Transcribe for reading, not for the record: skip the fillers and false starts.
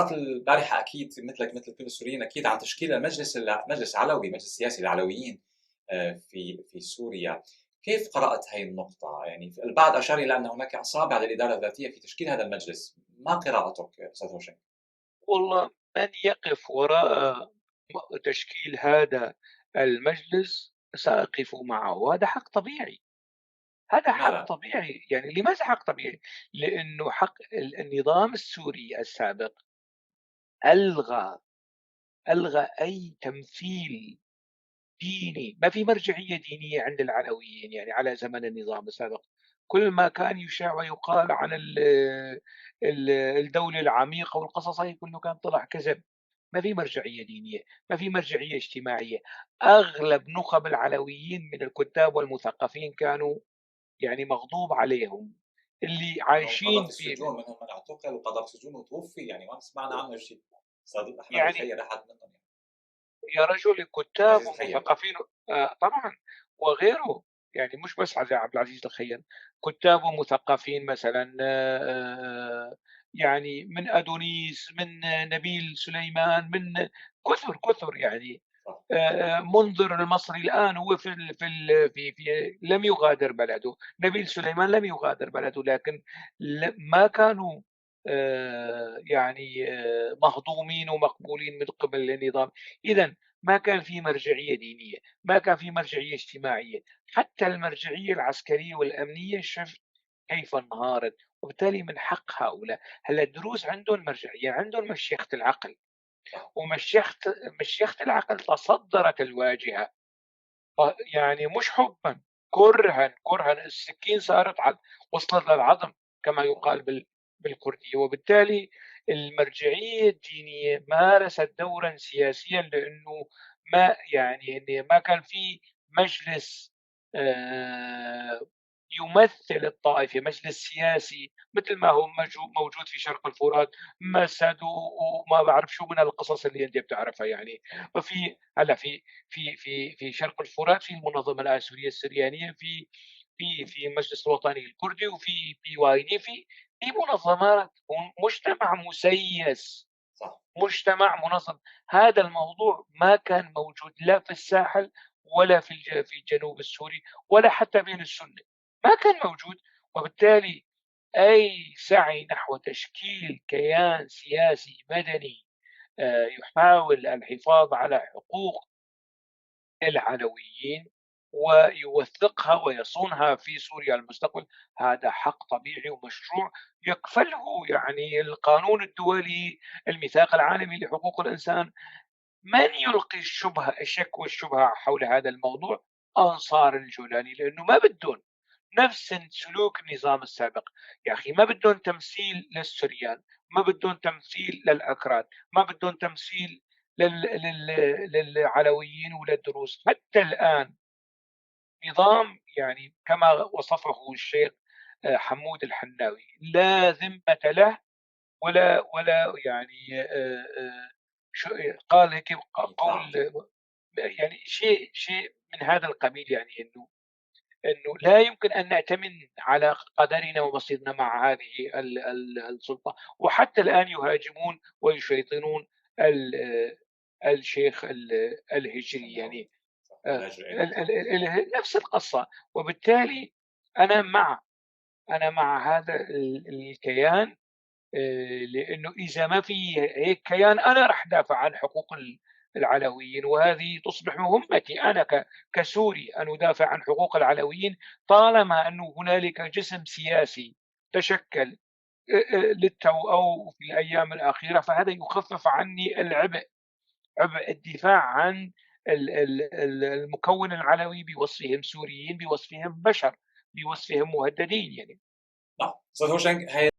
قرأت البارحة أكيد مثلك مثل كل السوريين أكيد عن تشكيل مجلس علوي، مجلس سياسي للعلويين في سوريا. كيف قرأت هذه النقطة؟ يعني البعض أشار إلى أن هناك أصابع للإدارة الذاتية في تشكيل هذا المجلس، ما قراءتك أستاذ هوشنج؟ والله من يقف وراء تشكيل هذا المجلس سأقف معه، وهذا حق طبيعي. هذا لما حق لا؟ طبيعي، يعني لماذا حق طبيعي؟ لأنه حق النظام السوري السابق ألغى ألغى أي تمثيل ديني، ما في مرجعية دينية عند العلويين، يعني على زمن النظام السابق. كل ما كان يُشاع ويُقال عن الدولة العميقة والقصص هاي كله كان طلع كذب. ما في مرجعية دينية، ما في مرجعية اجتماعية. أغلب نخب العلويين من الكتاب والمثقفين كانوا يعني مغضوب عليهم، اللي منهم قضاة عايشين في السجون، منهم من اعتقل وقضاة السجون وتوفي، يعني ما سمعنا عنه شيء. صديق أحمد يعني الخير أحد منهم يعني. يا رجل كتاب عزيز الخير. ومثقفين طبعًا وغيره، يعني مش بس عبد العزيز الخيّل، كتاب ومثقفين مثلًا يعني من أدونيس، من نبيل سليمان، من كثر يعني. صح. منذر المصري الآن هو في لم يغادر بلده، نبيل سليمان لم يغادر بلده، لكن ما كانوا يعني مهضومين ومقبولين من قبل النظام. إذًا ما كان في مرجعية دينية، ما كان في مرجعية اجتماعية، حتى المرجعية العسكرية والأمنية شُفت كيف انهارت. وبالتالي من حق هؤلاء هلأ الدروز عندهم مرجعية، عندهم مشيخة العقل، صح. ومشيخة العقل تصدّرت الواجهة. يعني مش حُبًا، كرهًا السكين صارت وصلت للعظم كما يُقال بالكردية. وبالتالي المرجعية الدينية مارست دورًا سياسيًا، لإنه ما كان في مجلس آآ يمثل الطائفة، مجلس سياسي مثل ما هو موجود في شرق الفرات، مسد وما بعرف شو من القصص اللي أنت بتعرفها يعني. صحيح. وفي هلا في شرق الفرات في المنظمة الآسورية السريانية، في المجلس الوطني الكردي، وفي PYD، في منظمات مجتمع مسيس، صح. مجتمع منظم. هذا الموضوع ما كان موجود لا في الساحل ولا في الجنوب السوري ولا حتى بين السنة، ما كان موجود. وبالتالي أي سعي نحو تشكيل كيان سياسي مدني يحاول الحفاظ على حقوق العلويين ويوثقها ويصونها في سوريا المستقبل، هذا حق طبيعي ومشروع يكفله يعني القانون الدولي، الميثاق العالمي لحقوق الإنسان. من يلقي الشك والشبهة حول هذا الموضوع أنصار الجولاني، لأنه ما بدهم نفس سلوك النظام السابق. يا أخي ما بدهم تمثيل للسوريان، ما بدهم تمثيل للأكراد، ما بدهم تمثيل للعلويين وللدروز. حتى الآن نظام يعني كما وصفه الشيخ حمود الحناوي لا ذمة له ولا يعني شو قال هيك قول، إيقاع. يعني شيء من هذا القبيل، يعني إنه لا يمكن أن نأتمن على قدرنا ومصيرنا مع هذه السلطة. وحتى الآن يهاجمون ويشيطنون ال الشيخ الهجري الشنقاوي. يعني صح. الهجر إليك. نفس القصة. وبالتالي أنا مع أنا مع هذا الكيان، لأنه إذا ما في هيك كيان أنا راح أدافع عن حقوق العلويين، وهذه تصبح مهمتي أنا كسوري أن أدافع عن حقوق العلويين، طالما أنه هنالك جسم سياسي تشكل للتو أو في الأيام الأخيرة، فهذا يخفف عني عبء الدفاع عن المكون العلوي بوصفهم سوريين، بوصفهم بشر، بوصفهم مهددين يعني. نعم. أستاذ هوشنج، هي